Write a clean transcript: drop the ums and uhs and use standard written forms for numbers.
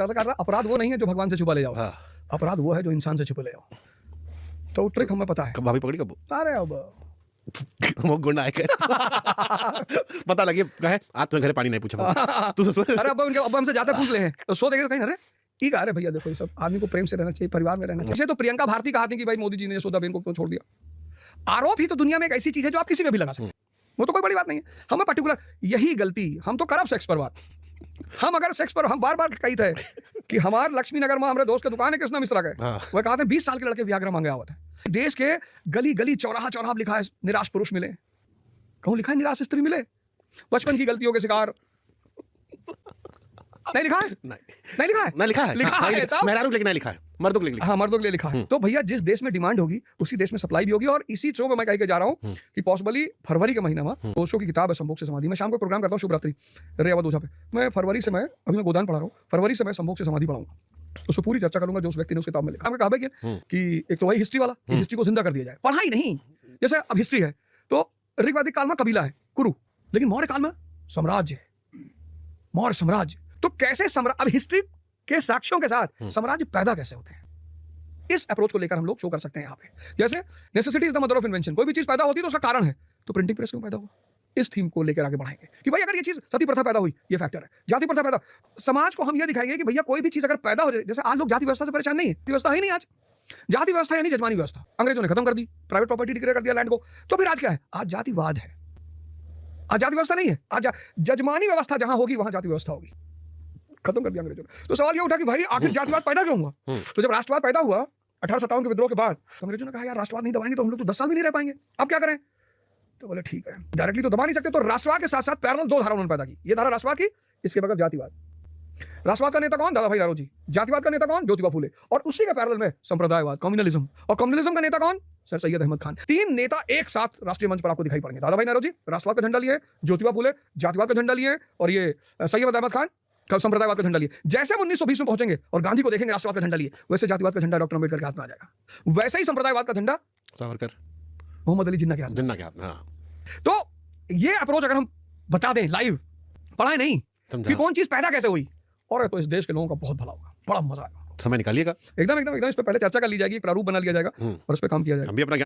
अपराध वो नहीं है जो भगवान से छुपा ले जाओ, हाँ। अपराध वो है जो इंसान से छुपा ले जाओ। तो ट्रिक हमें पता है। कब भाभी पकड़ी कब? अरे अब वो गुंडा है पता लगे कहे आज तुम्हें घरे पानी नहीं पूछा तू ससुर। अरे अब हमसे ज्यादा पूछ ले हैं तो सो देखे कहीं अरे ठीक है। अरे भैया देखो ये सब आदमी को प्रेम से रहना चाहिए, परिवार में रहना चाहिए। तो प्रियंका भारती कहा थी कि भाई मोदी जी ने यशोदाबेन को क्यों छोड़ दिया। आरोप ही तो दुनिया में एक ऐसी चीज है जो आप किसी में भी लगा सकते हैं, वो तो कोई बड़ी बात नहीं है। हमें पर्टिकुलर यही गलती, हम तो करब सेक्स पर बात, हम अगर सेक्स पर हम बार बार कही थे कि हमारे लक्ष्मी नगर में हमारे दोस्त की दुकान है कृष्णा मिश्रा के, वह कहते हैं 20 साल के लड़के वियाग्रा मांगे आवत है। देश के गली गली चौराहा चौराहा लिखा है निराश पुरुष मिले, कहूं लिखा है निराश स्त्री मिले, बचपन की गलतियों के शिकार। नहीं लिखा है, नहीं लिखा है, नहीं लिखा है, लिखा है मेहरारू के लिए नहीं लिखा है, मर्दों के लिए। हाँ मर्दों के लिए लिखा है। तो भैया जिस देश में डिमांड होगी उसी देश में सप्लाई भी होगी। और इसी शो में मैं कह के जा रहा हूँ कि पॉसिबली फरवरी के महीने में ओशो की किताब है संभोग से समाधि। मैं शाम को प्रोग्राम करता हूँ शुभ रात्रि रे अवध ओझा पे। मैं फरवरी से अभी मैं गोदान पढ़ा रहा हूँ, फरवरी से मैं संभोग से समाधि पढ़ाऊंगा। उसमें पूरी चर्चा करूंगा जो उस व्यक्ति ने उस किताब में लिखा। हमें कहा कि एक तो वही हिस्ट्री वाला, हिस्ट्री को जिंदा कर दिया जाए, पढ़ाई नहीं। जैसे अब हिस्ट्री है तो ऋग्वैदिक काल में कबीला है कुरु, लेकिन मौर्य काल में साम्राज्य है, मौर्य साम्राज्य। तो कैसे अब हिस्ट्री के साक्ष्यों के साथ साम्राज्य पैदा कैसे होते हैं, इस अप्रोच को लेकर हम लोग शो कर सकते हैं यहाँ पे। जैसे necessity is the mother of invention, कोई भी चीज पैदा होती है तो उसका कारण है। तो प्रिंटिंग प्रेस क्यों पैदा हुआ, इस थीम को लेकर आगे बढ़ाएंगे कि भाई अगर ये चीज सती प्रथा पैदा हुई, ये फैक्टर है। जाति प्रथा पैदा, समाज को हम ये दिखाएंगे कि भैया कोई भी चीज अगर पैदा हो जाए, जैसे आज लोग जाति व्यवस्था से परेशान नहीं है, व्यवस्था है नहीं आज। जाति व्यवस्था यानी जजमानी व्यवस्था, अंग्रेजों ने खत्म कर दी, प्राइवेट प्रॉपर्टी डिक्लेयर कर दिया लैंड को। तो फिर आज क्या है, आज जातिवाद है, आज जाति व्यवस्था नहीं है। आज जजमानी व्यवस्था जहां होगी वहां जाति व्यवस्था होगी, खत्म कर दिया अंग्रेजों ने। तो सवाल ये उठा कि भाई आखिर जातिवाद पैदा क्यों हुआ। तो जब राष्ट्रवाद पैदा हुआ 1857 के विद्रोह के बाद, तो अंग्रेजों ने कहा यार राष्ट्रवाद नहीं दबाएंगे तो हम लोग तो 10 साल भी नहीं रह पाएंगे, अब क्या करें। तो बोले ठीक है, डायरेक्टली तो दबा नहीं सकते, तो राष्ट्रवाद के साथ साथ पैरेलल 2 धारा उन्होंने पैदा की। ये धारा राष्ट्रवाद की, इसके बगैर जातिवाद। राष्ट्रवाद का नेता कौन, दादा भाई नारोजी। जातिवाद का नेता कौन, ज्योतिबा फूले। और उसी के पैरेलल में संप्रदायवाद, कम्युनलिज्म। और कम्युनलिज्म का नेता कौन, सर सैयद अहमद खान। 3 नेता एक साथ राष्ट्रीय मंच पर आपको दिखाई पड़ेंगे। दादा भाई नारोजी राष्ट्रवाद का झंडा लिए, ज्योतिबा फूले जातिवाद का झंडा लिए, और ये सैयद अहमद खान संप्रदायवाद का झंडा लिए। जैसे हम 1920 में पहुंचेंगे और गांधी को देखेंगे राष्ट्रवाद का झंडा लिए, वैसे जातिवाद का झंडा डॉक्टर अम्बेडकर के हाथ में आ जाएगा, वैसे ही संप्रदायवाद का झंडा सावरकर, मोहम्मद अली जिन्ना के हाथ में। तो ये अप्रोच अगर हम बता दें लाइव, पढ़ाए नहीं कि कौन चीज पैदा कैसे हुई, और तो इस देश के लोगों का बहुत भला होगा, बड़ा मजा आएगा। समय निकालिएगा, एकदम इस पे पहले चर्चा कर ली जाएगी, प्रारूप बना लिया जाएगा और उस पर काम किया जाएगा। हम भी अपना